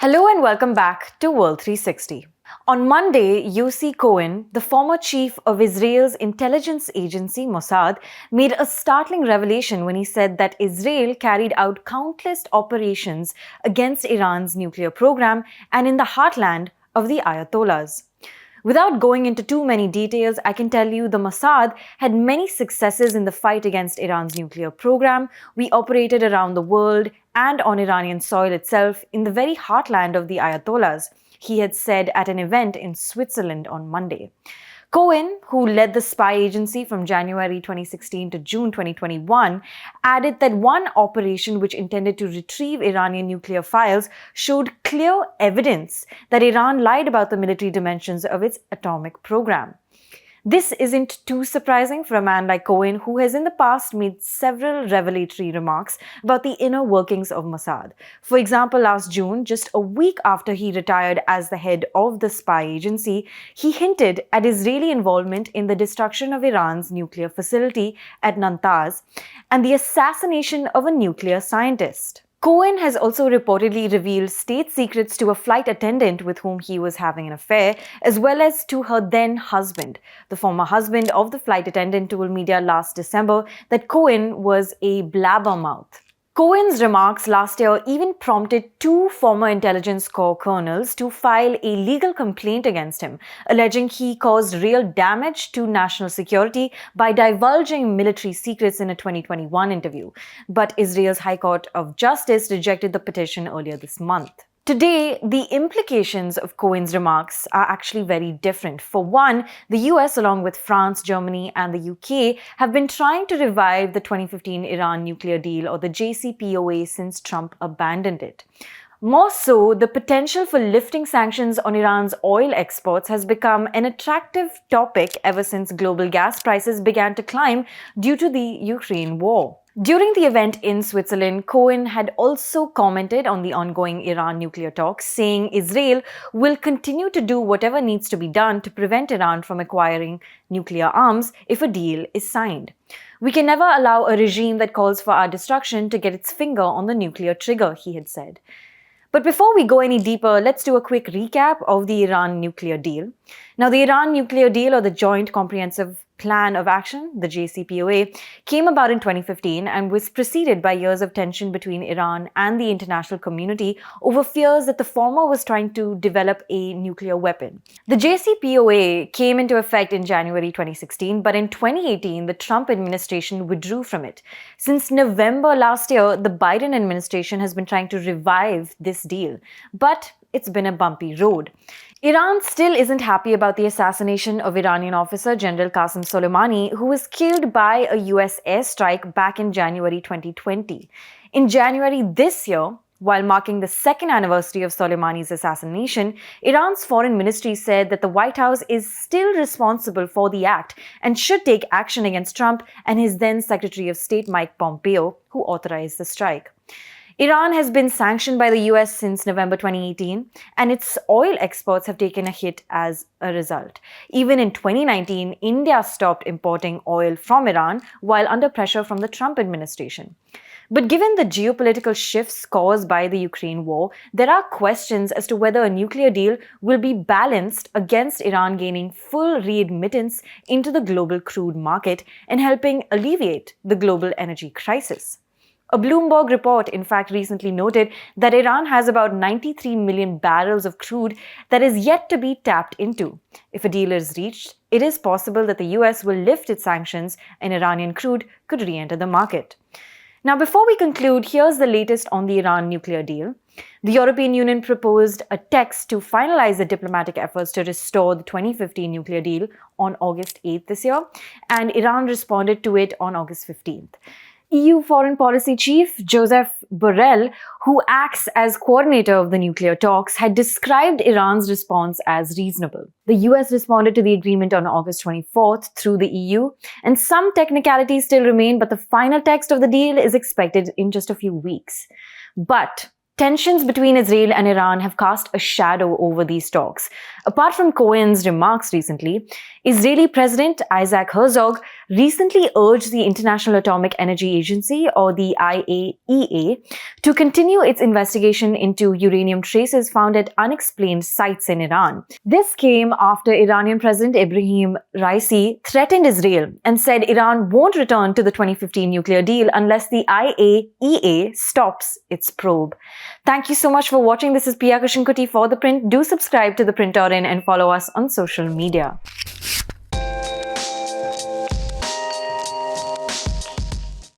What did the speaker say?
Hello and welcome back to World 360. On Monday, Yossi Cohen, the former chief of Israel's intelligence agency Mossad, made a startling revelation when he said that Israel carried out countless operations against Iran's nuclear program and in the heartland of the ayatollahs. Without going into too many details, I can tell you the Mossad had many successes in the fight against Iran's nuclear program. We operated around the world and on Iranian soil itself in the very heartland of the ayatollahs, he had said at an event in Switzerland on Monday. Cohen, who led the spy agency from January 2016 to June 2021, added that one operation which intended to retrieve Iranian nuclear files showed clear evidence that Iran lied about the military dimensions of its atomic program. This isn't too surprising for a man like Cohen, who has in the past made several revelatory remarks about the inner workings of Mossad. For example, last June, just a week after he retired as the head of the spy agency, he hinted at Israeli involvement in the destruction of Iran's nuclear facility at Natanz and the assassination of a nuclear scientist. Cohen has also reportedly revealed state secrets to a flight attendant with whom he was having an affair, as well as to her then husband. The former husband of the flight attendant told media last December that Cohen was a blabbermouth. Cohen's remarks last year even prompted two former intelligence corps colonels to file a legal complaint against him, alleging he caused real damage to national security by divulging military secrets in a 2021 interview. But Israel's High Court of Justice rejected the petition earlier this month. Today, the implications of Cohen's remarks are actually very different. For one, the US, along with France, Germany, and the UK, have been trying to revive the 2015 Iran nuclear deal, or the JCPOA, since Trump abandoned it. More so, the potential for lifting sanctions on Iran's oil exports has become an attractive topic ever since global gas prices began to climb due to the Ukraine war. During the event in Switzerland, Cohen had also commented on the ongoing Iran nuclear talks, saying Israel will continue to do whatever needs to be done to prevent Iran from acquiring nuclear arms if a deal is signed. We can never allow a regime that calls for our destruction to get its finger on the nuclear trigger, he had said. But before we go any deeper, let's do a quick recap of the Iran nuclear deal. Now, the Iran nuclear deal, or the Joint Comprehensive Plan of Action, the JCPOA, came about in 2015 and was preceded by years of tension between Iran and the international community over fears that the former was trying to develop a nuclear weapon. The JCPOA came into effect in January 2016, but in 2018, the Trump administration withdrew from it. Since November last year, the Biden administration has been trying to revive this deal, but it's been a bumpy road. Iran still isn't happy about the assassination of Iranian officer General Qasem Soleimani, who was killed by a US airstrike back in January 2020. In January this year, while marking the second anniversary of Soleimani's assassination, Iran's foreign ministry said that the White House is still responsible for the act and should take action against Trump and his then Secretary of State Mike Pompeo, who authorized the strike. Iran has been sanctioned by the US since November 2018, and its oil exports have taken a hit as a result. Even in 2019, India stopped importing oil from Iran while under pressure from the Trump administration. But given the geopolitical shifts caused by the Ukraine war, there are questions as to whether a nuclear deal will be balanced against Iran gaining full readmittance into the global crude market and helping alleviate the global energy crisis. A Bloomberg report, in fact, recently noted that Iran has about 93 million barrels of crude that is yet to be tapped into. If a deal is reached, it is possible that the US will lift its sanctions and Iranian crude could re-enter the market. Now, before we conclude, here's the latest on the Iran nuclear deal. The European Union proposed a text to finalize the diplomatic efforts to restore the 2015 nuclear deal on August 8th this year, and Iran responded to it on August 15th. EU Foreign Policy Chief Joseph Borrell, who acts as coordinator of the nuclear talks, had described Iran's response as reasonable. The US responded to the agreement on August 24th through the EU, and some technicalities still remain, but the final text of the deal is expected in just a few weeks. But tensions between Israel and Iran have cast a shadow over these talks. Apart from Cohen's remarks recently, Israeli President Isaac Herzog recently urged the International Atomic Energy Agency, or the IAEA, to continue its investigation into uranium traces found at unexplained sites in Iran. This came after Iranian President Ibrahim Raisi threatened Israel and said Iran won't return to the 2015 nuclear deal unless the IAEA stops its probe. Thank you so much for watching. This is Pia Krishnankutty for The Print. Do subscribe to The Print and follow us on social media.